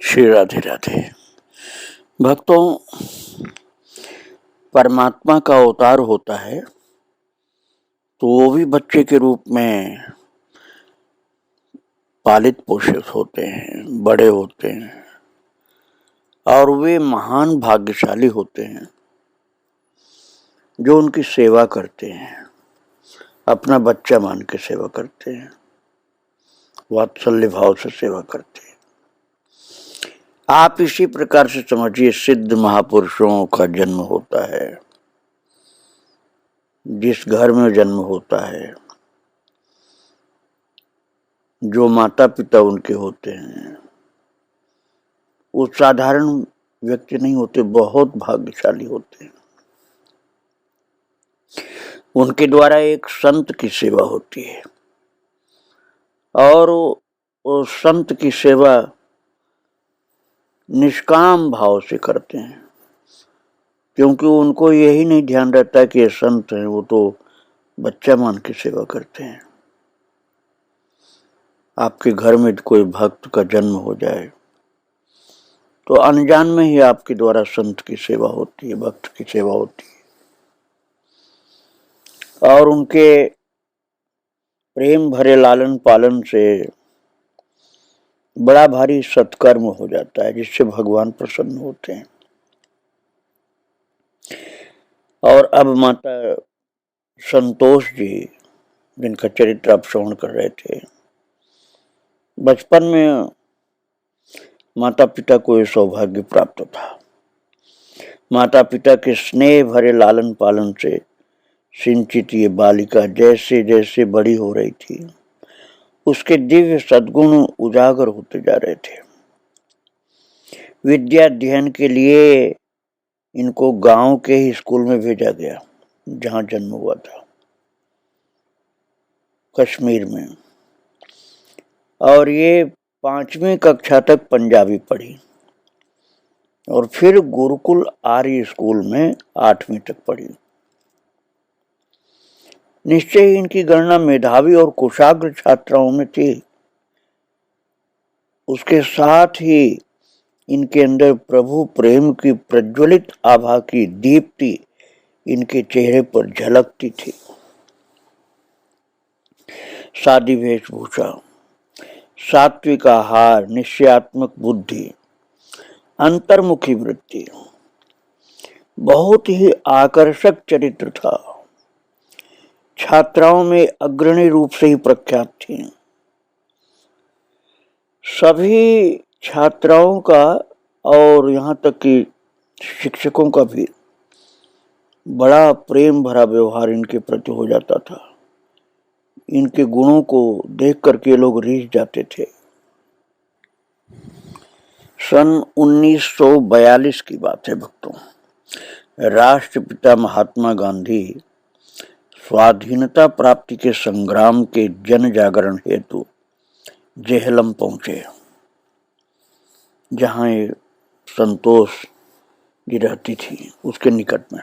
श्री राधे राधे। भक्तों, परमात्मा का अवतार होता है तो वो भी बच्चे के रूप में पालित पोषित होते हैं, बड़े होते हैं और वे महान भाग्यशाली होते हैं जो उनकी सेवा करते हैं, अपना बच्चा मान के सेवा करते हैं, वात्सल्य भाव से सेवा करते हैं। आप इसी प्रकार से समझिए, सिद्ध महापुरुषों का जन्म होता है। जिस घर में जन्म होता है, जो माता पिता उनके होते हैं, वो साधारण व्यक्ति नहीं होते, बहुत भाग्यशाली होते हैं। उनके द्वारा एक संत की सेवा होती है और वो संत की सेवा निष्काम भाव से करते हैं, क्योंकि उनको यही नहीं ध्यान रहता कि ये संत हैं, वो तो बच्चा मान के सेवा करते हैं। आपके घर में कोई भक्त का जन्म हो जाए तो अनजान में ही आपके द्वारा संत की सेवा होती है, भक्त की सेवा होती है और उनके प्रेम भरे लालन पालन से बड़ा भारी सत्कर्म हो जाता है, जिससे भगवान प्रसन्न होते हैं। और अब माता संतोष जी, जिनका चरित्र आप श्रवण कर रहे थे, बचपन में माता पिता को ये सौभाग्य प्राप्त था। माता पिता के स्नेह भरे लालन पालन से सिंचित ये बालिका जैसे जैसे बड़ी हो रही थी, उसके दिव्य सद्गुण उजागर होते जा रहे थे। विद्या अध्ययन के लिए इनको गांव के ही स्कूल में भेजा गया, जहां जन्म हुआ था, कश्मीर में। और ये 5वीं कक्षा तक पंजाबी पढ़ी और फिर गुरुकुल आर्य स्कूल में 8वीं तक पढ़ी। निश्चय ही इनकी गणना मेधावी और कुशाग्र छात्राओं में थी। उसके साथ ही इनके अंदर प्रभु प्रेम की प्रज्वलित आभा की दीप्ति इनके चेहरे पर झलकती थी। सादी वेशभूषा, सात्विक आहार, निश्चयात्मक बुद्धि, अंतर्मुखी वृत्ति, बहुत ही आकर्षक चरित्र था। छात्राओं में अग्रणी रूप से ही प्रख्यात थी। सभी छात्राओं का और यहाँ तक कि शिक्षकों का भी बड़ा प्रेम भरा व्यवहार इनके प्रति हो जाता था। इनके गुणों को देख करके लोग रीझ जाते थे। सन 1942 की बात है भक्तों। राष्ट्रपिता महात्मा गांधी स्वाधीनता प्राप्ति के संग्राम के जन जागरण हेतु जेहलम पहुंचे, जहां ये संतोष जी रहती थी, उसके निकट में।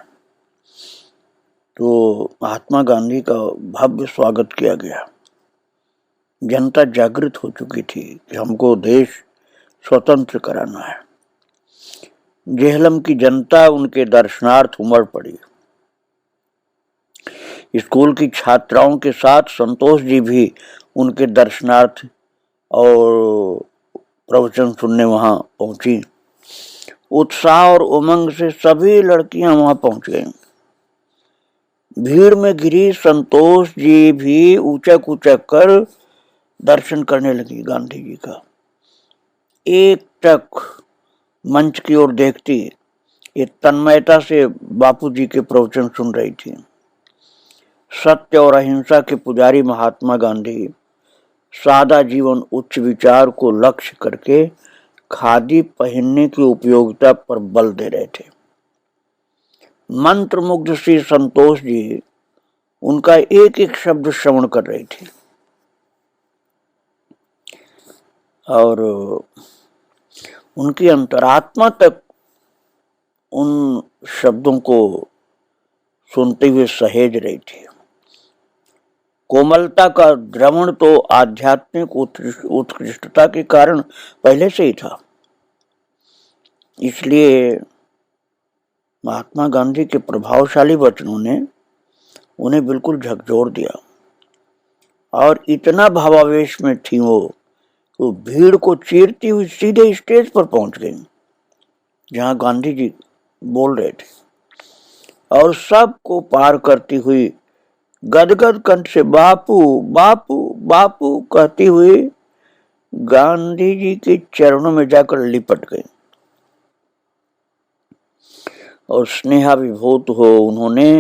तो महात्मा गांधी का भव्य स्वागत किया गया। जनता जागृत हो चुकी थी कि हमको देश स्वतंत्र कराना है। जेहलम की जनता उनके दर्शनार्थ उमड़ पड़ी। स्कूल की छात्राओं के साथ संतोष जी भी उनके दर्शनार्थ और प्रवचन सुनने वहां पहुंची। उत्साह और उमंग से सभी लड़कियां वहां पहुंच गईं। भीड़ में घिरी संतोष जी भी ऊंचक ऊंचक कर दर्शन करने लगी गांधी जी का। एक टक मंच की ओर देखती, ये तन्मयता से बापू जी के प्रवचन सुन रही थी। सत्य और अहिंसा के पुजारी महात्मा गांधी सादा जीवन उच्च विचार को लक्ष्य करके खादी पहनने की उपयोगिता पर बल दे रहे थे। मंत्र मुग्ध श्री संतोष जी उनका एक एक शब्द श्रवण कर रही थी और उनकी अंतरात्मा तक उन शब्दों को सुनते हुए सहेज रही थी। कोमलता का द्रवण तो आध्यात्मिक उत्कृष्टता के कारण पहले से ही था। इसलिए महात्मा गांधी के प्रभावशाली वचनों ने उन्हें बिल्कुल झकझोर दिया और इतना भावावेश में थी वो भीड़ को चीरती हुई सीधे स्टेज पर पहुंच गई जहां गांधी जी बोल रहे थे और सबको पार करती हुई गदगद कंठ से बापू बापू बापू कहती हुई गांधी जी के चरणों में जाकर लिपट गई और स्नेहाभिभूत हो उन्होंने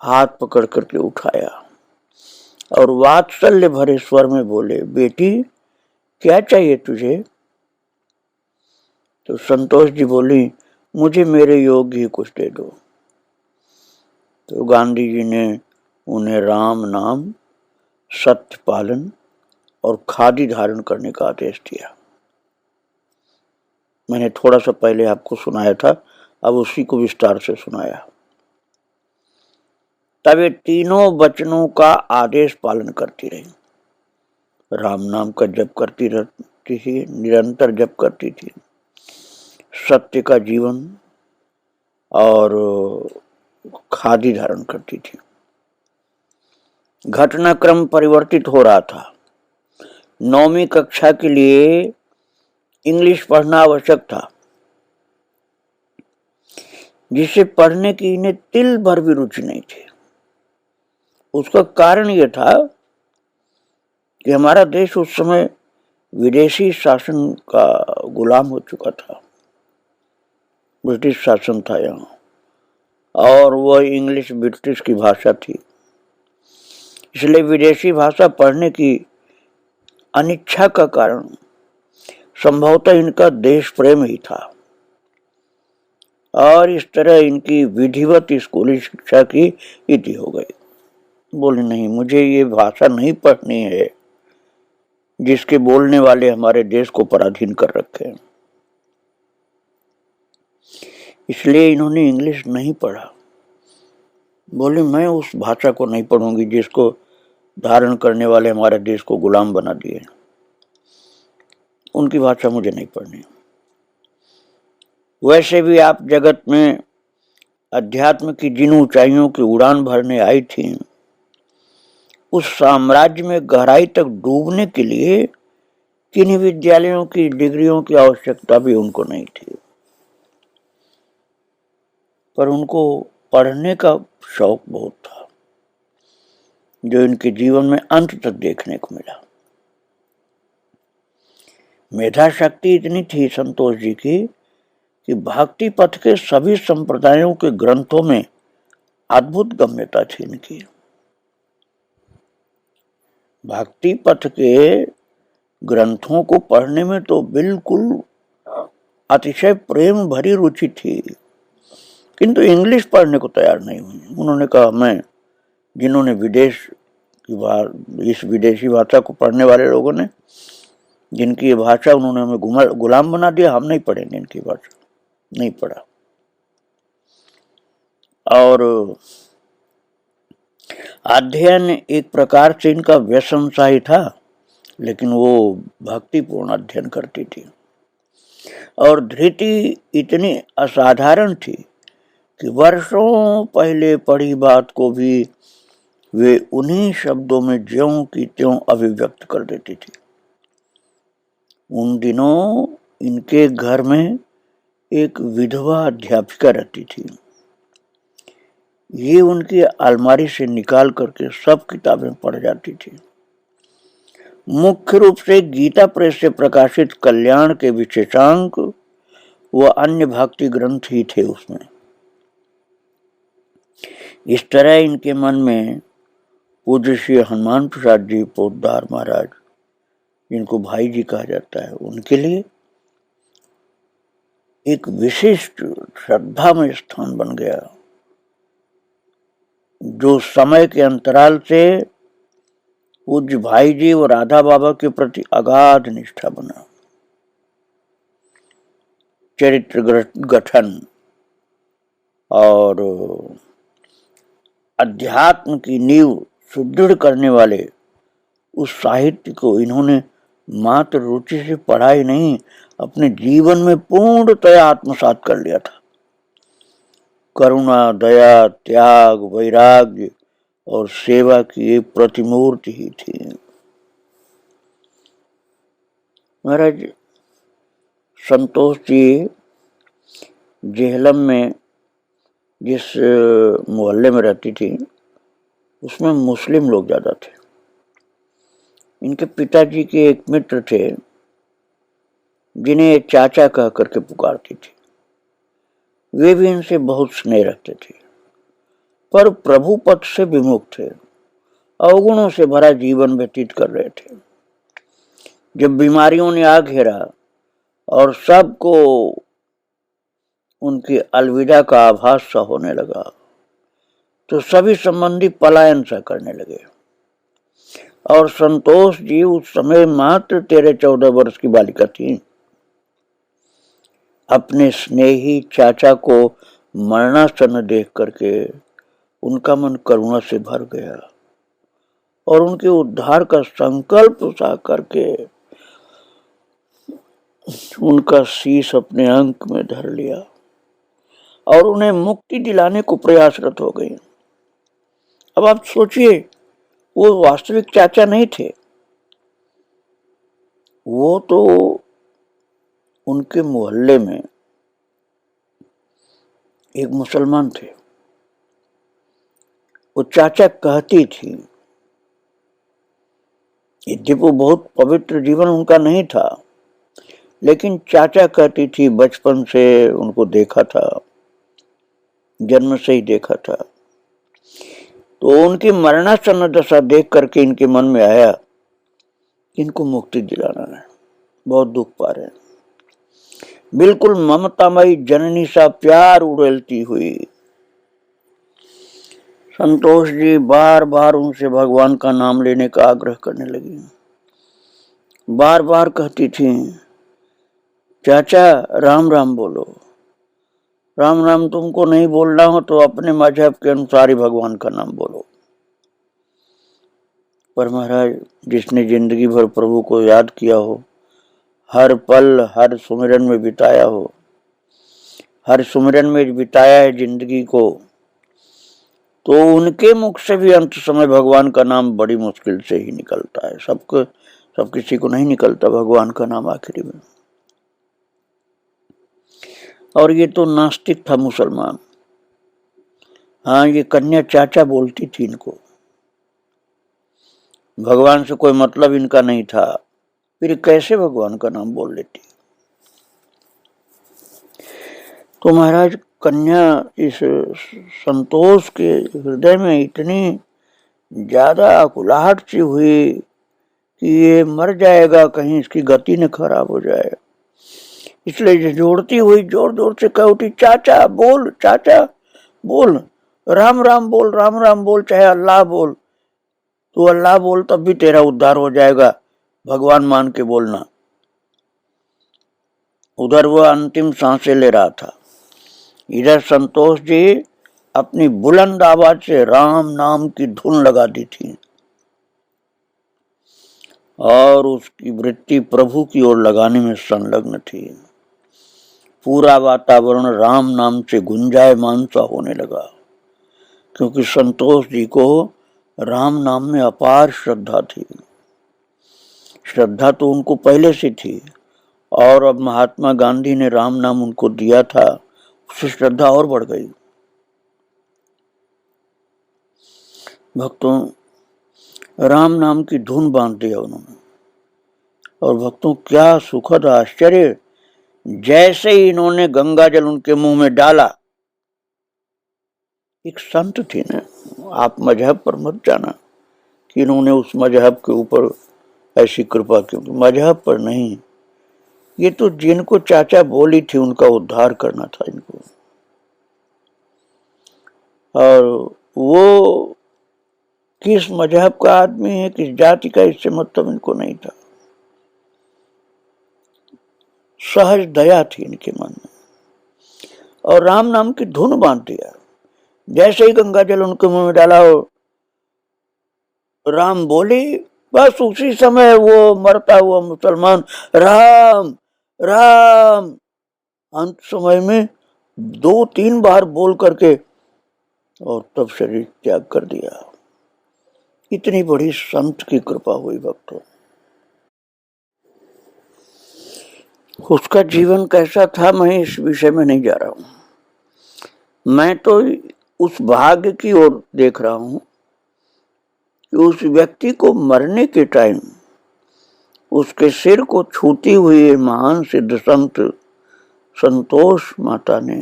हाथ पकड़ करके उठाया और वात्सल्य भरे स्वर में बोले, बेटी क्या चाहिए तुझे? तो संतोष जी बोली, मुझे मेरे योग्य ही कुछ दे दो। तो गांधी जी ने उन्हें राम नाम, सत्य पालन और खादी धारण करने का आदेश दिया। मैंने थोड़ा सा पहले आपको सुनाया था, अब उसी को विस्तार से सुनाया। तब ये तीनों वचनों का आदेश पालन करती रही। राम नाम का जप करती रहती थी, निरंतर जप करती थी, सत्य का जीवन और खादी धारण करती थी। घटनाक्रम परिवर्तित हो रहा था। 9वीं कक्षा के लिए इंग्लिश पढ़ना आवश्यक था, जिसे पढ़ने की इन्हें तिल भर भी रुचि नहीं थी। उसका कारण यह था कि हमारा देश उस समय विदेशी शासन का गुलाम हो चुका था। ब्रिटिश शासन था यहाँ और वह इंग्लिश ब्रिटिश की भाषा थी, इसलिए विदेशी भाषा पढ़ने की अनिच्छा का कारण संभवतः इनका देश प्रेम ही था और इस तरह इनकी विधिवत स्कूली शिक्षा की इति हो गई। बोले नहीं, मुझे ये भाषा नहीं पढ़नी है जिसके बोलने वाले हमारे देश को पराधीन कर रखे हैं। इसलिए इन्होंने इंग्लिश नहीं पढ़ा। बोले मैं उस भाषा को नहीं पढ़ूंगी जिसको धारण करने वाले हमारे देश को गुलाम बना दिए, उनकी भाषा मुझे नहीं पढ़नी। वैसे भी आप जगत में अध्यात्म की जिन ऊंचाइयों की उड़ान भरने आई थी, उस साम्राज्य में गहराई तक डूबने के लिए किन्हीं विद्यालयों की डिग्रियों की आवश्यकता भी उनको नहीं थी, पर उनको पढ़ने का शौक बहुत था, जो इनके जीवन में अंत तक देखने को मिला। मेधा शक्ति इतनी थी संतोष जी की कि भक्ति पथ के सभी संप्रदायों के ग्रंथों में अद्भुत गम्यता थी इनकी। भक्ति पथ के ग्रंथों को पढ़ने में तो बिल्कुल अतिशय प्रेम भरी रुचि थी, किंतु इंग्लिश पढ़ने को तैयार नहीं हुई। उन्होंने कहा, मैं जिन्होंने विदेश की इस विदेशी भाषा को पढ़ने वाले लोगों ने, जिनकी ये भाषा उन्होंने हमें गुलाम बना दिया, हम नहीं पढ़ेंगे इनकी भाषा। नहीं पढ़ा और अध्ययन एक प्रकार से इनका व्यसन सा ही था, लेकिन वो भक्तिपूर्ण अध्ययन करती थी और धृति इतनी असाधारण थी कि वर्षों पहले पढ़ी बात को भी वे उन्हीं शब्दों में ज्यों की त्यों अभिव्यक्त कर देती थी। उन दिनों इनके घर में एक विधवा अध्यापिका रहती थी। ये उनकी अलमारी से निकाल करके सब किताबें पढ़ जाती थी। मुख्य रूप से गीता प्रेस से प्रकाशित कल्याण के विशेषांक व अन्य भक्ति ग्रंथ ही थे उसमें। इस तरह इनके मन में पूज्य श्री हनुमान प्रसाद जी पोद्दार महाराज, जिनको भाई जी कहा जाता है, उनके लिए एक विशिष्ट श्रद्धा में स्थान बन गया, जो समय के अंतराल से पूज्य भाई जी और राधा बाबा के प्रति अगाध निष्ठा बना। चरित्र गठन और अध्यात्म की नींव सुदृढ़ करने वाले उस साहित्य को इन्होंने मात्र रुचि से पढ़ाई नहीं, अपने जीवन में पूर्णतया आत्मसात कर लिया था। करुणा, दया, त्याग, वैराग्य और सेवा की एक प्रतिमूर्ति ही थी। महाराज संतोष जी जेहलम में जिस मोहल्ले में रहती थी उसमें मुस्लिम लोग ज्यादा थे। इनके पिताजी के एक मित्र थे जिन्हें चाचा कह करके पुकारती थी। वे भी इनसे बहुत स्नेह रखते थे, पर प्रभु पथ से विमुख थे, अवगुणों से भरा जीवन व्यतीत कर रहे थे। जब बीमारियों ने आ घेरा और सबको उनकी अलविदा का आभास सा होने लगा, तो सभी संबंधी पलायन सा करने लगे। और संतोष जी उस समय मात्र 13-14 वर्ष की बालिका थी। अपने स्नेही चाचा को मरणासन देख करके उनका मन करुणा से भर गया और उनके उद्धार का संकल्प सा करके उनका शीश अपने अंक में धर लिया और उन्हें मुक्ति दिलाने को प्रयासरत हो गई। अब आप सोचिए, वो वास्तविक चाचा नहीं थे, वो तो उनके मोहल्ले में एक मुसलमान थे। वो चाचा कहती थी, यद्यपि वो बहुत पवित्र जीवन उनका नहीं था, लेकिन चाचा कहती थी, बचपन से उनको देखा था, जन्म से ही देखा था। तो उनकी मरणासन्न दशा देख करके इनके मन में आया कि इनको मुक्ति दिलाना है, बहुत दुख पा रहे हैं। बिल्कुल ममतामयी जननी सा प्यार उड़ेलती हुई संतोष जी बार बार उनसे भगवान का नाम लेने का आग्रह करने लगी। बार बार कहती थी, चाचा राम राम बोलो, राम राम तुमको नहीं बोलना हो तो अपने मजहब के अनुसार ही भगवान का नाम बोलो। पर महाराज, जिसने जिंदगी भर प्रभु को याद किया हो, हर पल हर सुमिरन में बिताया हो, हर सुमिरन में बिताया है जिंदगी को, तो उनके मुख से भी अंत समय भगवान का नाम बड़ी मुश्किल से ही निकलता है। सब किसी को नहीं निकलता भगवान का नाम आखिरी में। और ये तो नास्तिक था, मुसलमान। हाँ, ये कन्या चाचा बोलती थी इनको, भगवान से कोई मतलब इनका नहीं था, फिर कैसे भगवान का नाम बोल लेती। तो महाराज कन्या इस संतोष के हृदय में इतनी ज्यादा आकुलाहट सी हुई कि ये मर जाएगा, कहीं इसकी गति न खराब हो जाए, इसलिए जोड़ती हुई जोर जोर से कह उठी, चाचा बोल, चाचा बोल, राम राम बोल, राम राम बोल, चाहे अल्लाह बोल, तू अल्लाह बोल तब भी तेरा उद्धार हो जाएगा, भगवान मान के बोलना। उधर वह अंतिम सांसें ले रहा था, इधर संतोष जी अपनी बुलंद आवाज से राम नाम की धुन लगा दी थी और उसकी वृत्ति प्रभु की ओर लगाने में संलग्न थी। पूरा वातावरण राम नाम से गुंजायमान सा होने लगा, क्योंकि संतोष जी को राम नाम में अपार श्रद्धा थी। श्रद्धा तो उनको पहले से थी, और अब महात्मा गांधी ने राम नाम उनको दिया था, उससे श्रद्धा और बढ़ गई। भक्तों, राम नाम की धुन बांध दिया उन्होंने, और भक्तों क्या सुखद आश्चर्य, जैसे ही इन्होंने गंगा जल उनके मुंह में डाला, एक संत थी ना, आप मजहब पर मत जाना कि इन्होंने उस मजहब के ऊपर ऐसी कृपा क्यों, मजहब पर नहीं, ये तो जिनको चाचा बोली थी उनका उद्धार करना था इनको। और वो किस मजहब का आदमी है, किस जाति का, इससे मतलब इनको नहीं था। सहज दया थी इनके मन में, और राम नाम की धुन बांध दिया। जैसे ही गंगा जल उनके मुंह में डाला, राम बोली बस उसी समय वो मरता हुआ मुसलमान राम राम अंत समय में 2-3 बार बोल करके और तब शरीर त्याग कर दिया। इतनी बड़ी संत की कृपा हुई भक्तों। उसका जीवन कैसा था मैं इस विषय में नहीं जा रहा हूं। मैं तो उस भाग्य की ओर देख रहा हूं कि उस व्यक्ति को मरने के टाइम उसके सिर को छूती हुई महान सिद्ध संत संतोष माता ने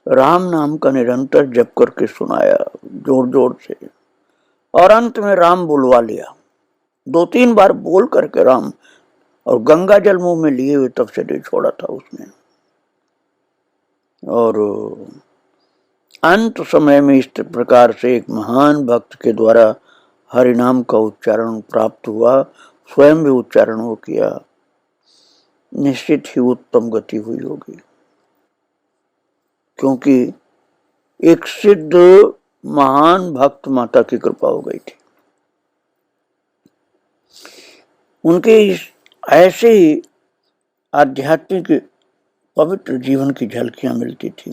राम नाम का निरंतर जप करके सुनाया जोर जोर से, और अंत में राम बुलवा लिया। 2-3 बार बोल करके राम, और गंगा जल मुंह में लिए हुए तब शरीर छोड़ा था उसने। और अंत समय में इस प्रकार से एक महान भक्त के द्वारा हरिनाम का उच्चारण प्राप्त हुआ, स्वयं भी उच्चारण हो किया, निश्चित ही उत्तम गति हुई होगी। क्योंकि एक सिद्ध महान भक्त माता की कृपा हो गई थी। उनके ऐसे ही आध्यात्मिक पवित्र जीवन की झलकियां मिलती थी।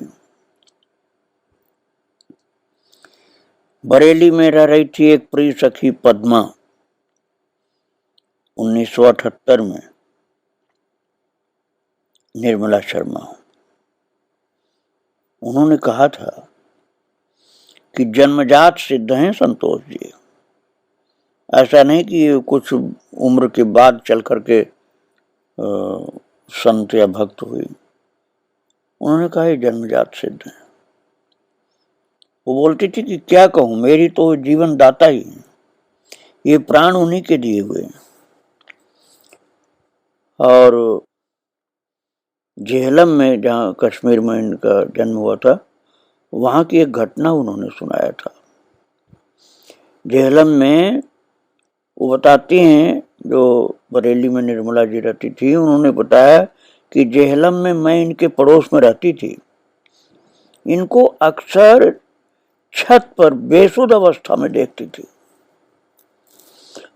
बरेली में रह रही थी एक प्रिय सखी पद्मा 1978 में, निर्मला शर्मा। उन्होंने कहा था कि जन्मजात सिद्ध हैं संतोष जी, ऐसा नहीं कि कुछ उम्र के बाद चल करके संत या भक्त हुई। उन्होंने कहा ये जन्मजात सिद्ध हैं। वो बोलती थी कि क्या कहूं, मेरी तो जीवन दाता ही है, ये प्राण उन्हीं के दिए हुए हैं। और जेहलम में, जहाँ कश्मीर में इनका जन्म हुआ था, वहां की एक घटना उन्होंने सुनाया था। जेहलम में वो बताती हैं, जो बरेली में निर्मला जी रहती थी, उन्होंने बताया कि जेहलम में मैं इनके पड़ोस में रहती थी। इनको अक्सर छत पर बेसुध अवस्था में देखती थी।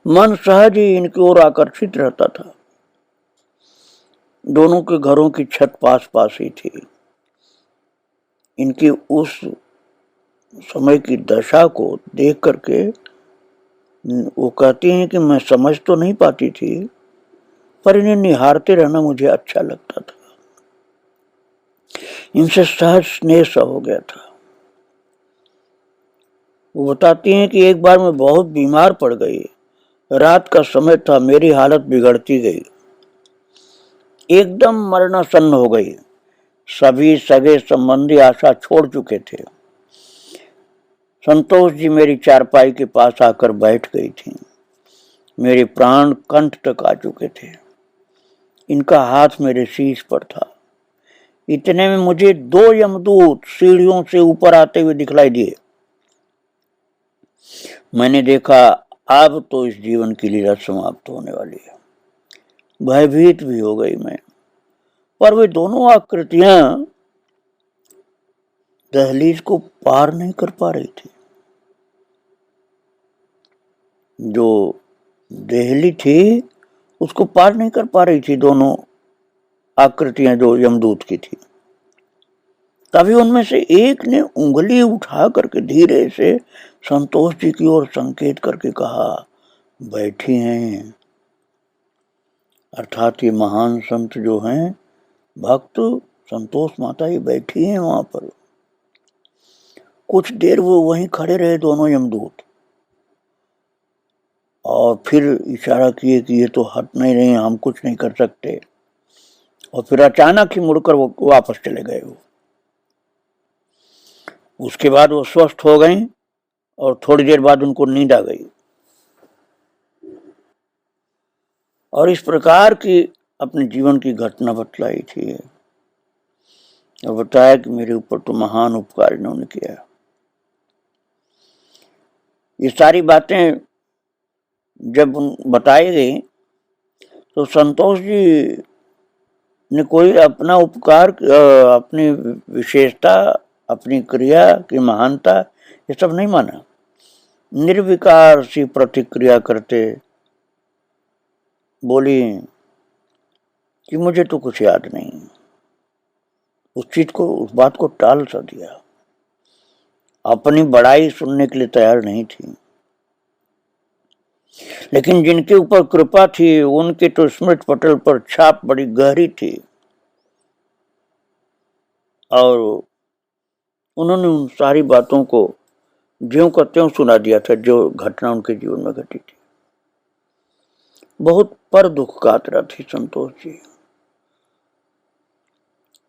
मन सहज ही इनकी ओर आकर्षित रहता था। दोनों के घरों की छत पास पास ही थी। इनकी उस समय की दशा को देख करके वो कहती हैं कि मैं समझ तो नहीं पाती थी, पर इन्हें निहारते रहना मुझे अच्छा लगता था। इनसे सहज स्नेह सा हो गया था। वो बताती हैं कि एक बार मैं बहुत बीमार पड़ गई। रात का समय था, मेरी हालत बिगड़ती गई, एकदम मरणासन्न हो गई। सभी सगे संबंधी आशा छोड़ चुके थे। संतोष जी मेरी चारपाई के पास आकर बैठ गई थी। मेरे प्राण कंठ तक आ चुके थे। इनका हाथ मेरे शीश पर था। इतने में मुझे 2 यमदूत सीढ़ियों से ऊपर आते हुए दिखलाई दिए। मैंने देखा अब तो इस जीवन की लीला समाप्त होने वाली है। भयभीत भी हो गई मैं, पर वे दोनों आकृतियां दहलीज को पार नहीं कर पा रही थी। जो देहली थी उसको पार नहीं कर पा रही थी दोनों आकृतियां जो यमदूत की थी। तभी उनमें से एक ने उंगली उठा करके धीरे से संतोष जी की ओर संकेत करके कहा, बैठी हैं। अर्थात ये महान संत जो हैं, भक्त संतोष माता ही बैठी हैं वहां पर। कुछ देर वो वहीं खड़े रहे दोनों यमदूत, और फिर इशारा किए कि ये तो हट नहीं रहे, हम कुछ नहीं कर सकते। और फिर अचानक ही मुड़कर वो वापस चले गए। वो उसके बाद वो स्वस्थ हो गई, और थोड़ी देर बाद उनको नींद आ गई। और इस प्रकार की अपने जीवन की घटना बतलाई थी, और बताया कि मेरे ऊपर तो महान उपकार इन्होंने किया। ये सारी बातें जब बताई गई तो संतोष जी ने कोई अपना उपकार, अपनी विशेषता, अपनी क्रिया की महानता, ये सब नहीं माना। निर्विकार सी प्रतिक्रिया करते बोली कि मुझे तो कुछ याद नहीं। उस बात को टाल सा दिया, अपनी बड़ाई सुनने के लिए तैयार नहीं थी। लेकिन जिनके ऊपर कृपा थी उनके तो स्मृति पटल पर छाप बड़ी गहरी थी और उन्होंने उन सारी बातों को ज्यों का त्यों सुना दिया था जो घटना उनके जीवन में घटी थी। बहुत पर दुख कातरा थी संतोष जी।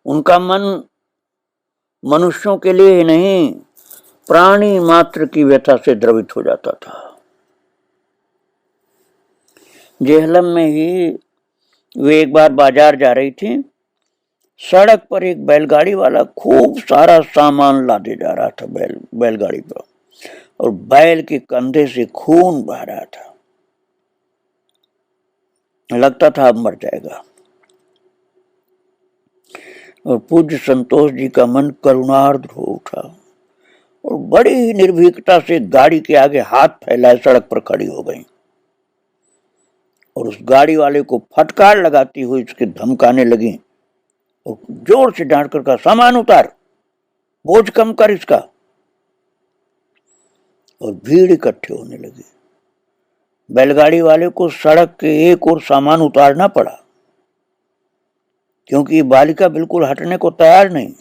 उनका मन मनुष्यों के लिए ही नहीं, प्राणी मात्र की व्यथा से द्रवित हो जाता था। जेहलम में ही वे एक बार बाजार जा रही थी। सड़क पर एक बैलगाड़ी वाला खूब सारा सामान लादे जा रहा था बैलगाड़ी पर, और बैल के कंधे से खून बह रहा था। लगता था अब मर जाएगा। और पूज्य संतोष जी का मन करुणार्द्र हो उठा और बड़ी ही निर्भीकता से गाड़ी के आगे हाथ फैलाए सड़क पर खड़ी हो गई और उस गाड़ी वाले को फटकार लगाती हुई उसके धमकाने लगी और जोर से डांट कर कहा, सामान उतार, बोझ कम कर इसका। और भीड़ इकट्ठे होने लगी। बैलगाड़ी वाले को सड़क के एक ओर सामान उतारना पड़ा क्योंकि बालिका बिल्कुल हटने को तैयार नहीं।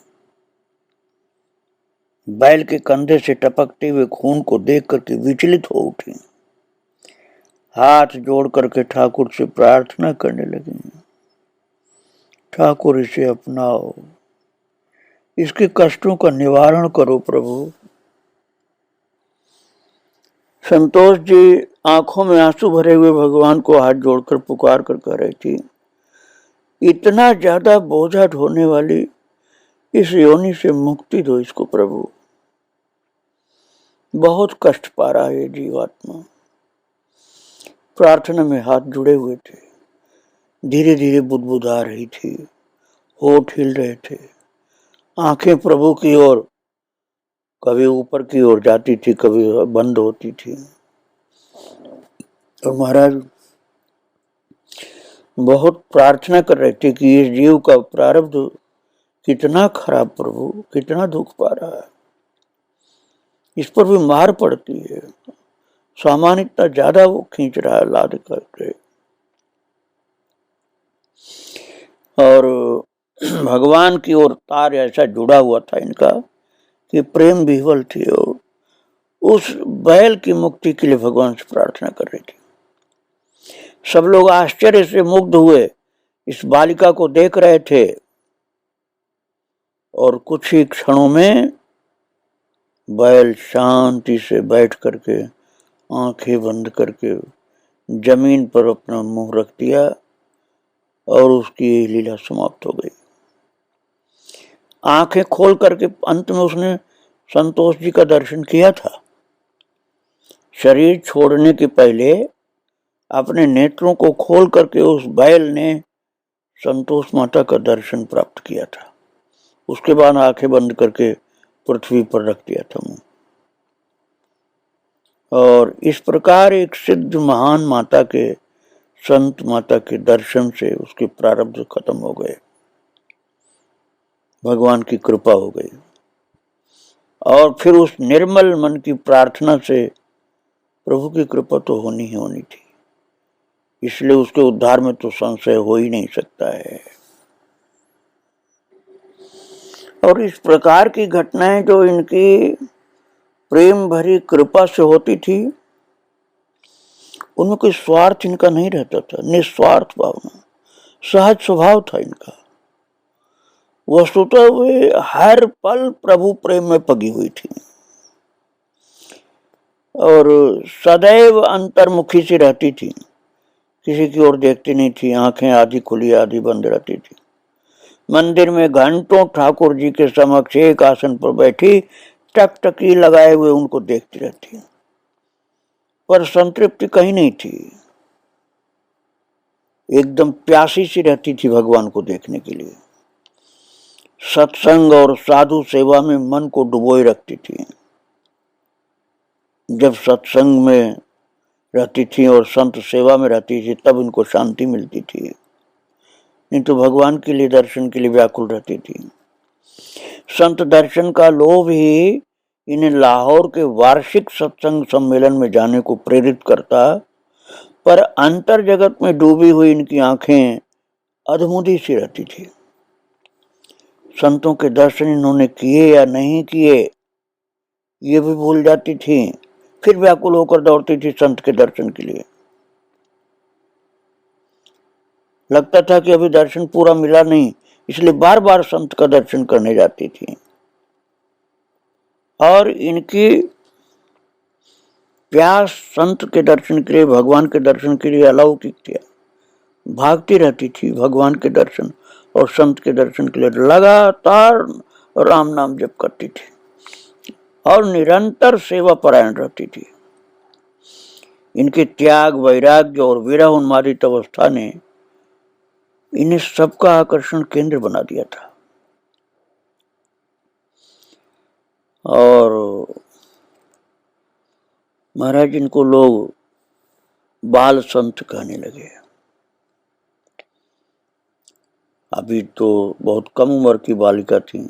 बैल के कंधे से टपकते हुए खून को देख करके विचलित हो उठी, हाथ जोड़ करके ठाकुर से प्रार्थना करने लगी, ठाकुर इसे अपनाओ, इसके कष्टों का निवारण करो प्रभु। संतोष जी आंखों में आंसू भरे हुए भगवान को हाथ जोड़कर पुकार कर कह रही थी, इतना ज्यादा बोझा ढोने वाली इस योनि से मुक्ति दो इसको प्रभु, बहुत कष्ट पा रहा है जीवात्मा। प्रार्थना में हाथ जुड़े हुए थे, धीरे धीरे बुदबुदा रही थी, होठ हिल रहे थे, आंखें प्रभु की ओर कभी ऊपर की ओर जाती थी, कभी बंद होती थी। और महाराज बहुत प्रार्थना कर रहे थे कि इस जीव का प्रारब्ध कितना खराब प्रभु, कितना दुख पा रहा है, इस पर भी मार पड़ती है, सामान इतना ज्यादा वो खींच रहा है लाद करके। और भगवान की ओर तार ऐसा जुड़ा हुआ था इनका कि प्रेम विह्वल थी और उस बैल की मुक्ति के लिए भगवान से प्रार्थना कर रही थी। सब लोग आश्चर्य से मुग्ध हुए इस बालिका को देख रहे थे और कुछ ही क्षणों में बैल शांति से बैठ करके आंखें बंद करके जमीन पर अपना मुंह रख दिया और उसकी लीला समाप्त हो गई। आंखें खोल करके अंत में उसने संतोष जी का दर्शन किया था। शरीर छोड़ने के पहले अपने नेत्रों को खोल करके उस बैल ने संतोष माता का दर्शन प्राप्त किया था। उसके बाद आंखें बंद करके पृथ्वी पर रख दिया था मुंह। और इस प्रकार एक सिद्ध महान माता के, संत माता के दर्शन से उसके प्रारब्ध खत्म हो गए, भगवान की कृपा हो गई। और फिर उस निर्मल मन की प्रार्थना से प्रभु की कृपा तो होनी ही होनी थी, इसलिए उसके उद्धार में तो संशय हो ही नहीं सकता है। और इस प्रकार की घटनाएं जो इनकी प्रेम भरी कृपा से होती थी, उनमें कोई स्वार्थ इनका नहीं रहता था, निस्वार्थ भावना, सहज स्वभाव था इनका। वस्तुतः वे हर पल प्रभु प्रेम में पगी हुई थी और सदैव अंतर्मुखी सी रहती थी, किसी की ओर देखती नहीं थी, आंखें आधी खुली आधी बंद रहती थी। मंदिर में घंटों ठाकुर जी के समक्ष एक आसन पर बैठी टकटकी लगाए हुए उनको देखती रहती, पर संतृप्ति कहीं नहीं थी, एकदम प्यासी सी रहती थी भगवान को देखने के लिए। सत्संग और साधु सेवा में मन को डुबोए रखती थी। जब सत्संग में रहती थी और संत सेवा में रहती थी तब उनको शांति मिलती थी, नहीं तो भगवान के लिए दर्शन के लिए व्याकुल रहती थी। संत दर्शन का लोभ ही इन्हें लाहौर के वार्षिक सत्संग सम्मेलन में जाने को प्रेरित करता, पर अंतर जगत में डूबी हुई इनकी आंखें अधमुदी सी रहती थी। संतों के दर्शन इन्होंने किए या नहीं किए ये भी भूल जाती थी, फिर व्याकुल होकर दौड़ती थी संत के दर्शन के लिए। लगता था कि अभी दर्शन पूरा मिला नहीं, इसलिए बार बार संत का दर्शन करने जाती थी। और इनकी प्यास संत के दर्शन के लिए, भगवान के दर्शन के लिए अलौकिक थी। भागती रहती थी भगवान के दर्शन और संत के दर्शन के लिए, लगातार राम नाम जप करती थी और निरंतर सेवा परायण रहती थी। इनके त्याग, वैराग्य और विरह उन्मादित अवस्था ने इन्हें सबका आकर्षण केंद्र बना दिया था। और महाराज इनको लोग बाल संत कहने लगे। अभी तो बहुत कम उम्र की बालिका थी।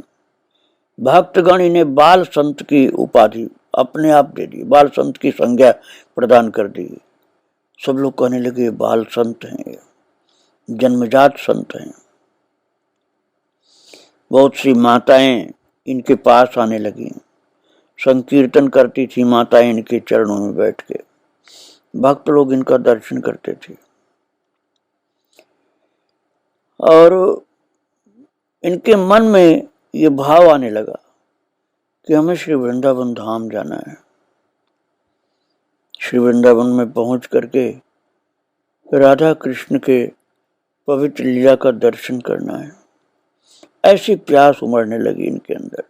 भक्तगण इन्हें बाल संत की उपाधि अपने आप दे दी, बाल संत की संज्ञा प्रदान कर दी। सब लोग कहने लगे बाल संत हैं, जन्मजात संत हैं। बहुत सी माताएं इनके पास आने लगी, संकीर्तन करती थी माताएं इनके चरणों में बैठ के। भक्त लोग इनका दर्शन करते थे और इनके मन में ये भाव आने लगा कि हमें श्री वृंदावन धाम जाना है। श्री वृंदावन में पहुंच करके राधा कृष्ण के पवित्र लीला का दर्शन करना है। ऐसी प्यास उमड़ने लगी इनके अंदर।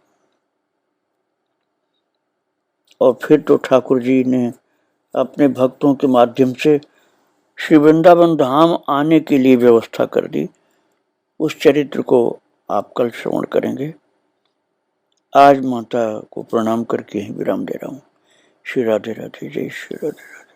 और फिर तो ठाकुर जी ने अपने भक्तों के माध्यम से श्री वृंदावन धाम आने के लिए व्यवस्था कर दी। उस चरित्र को आप कल श्रवण करेंगे। आज माता को प्रणाम करके ही विराम दे रहा हूँ। श्री राधे राधे, जय श्री राधे राधे।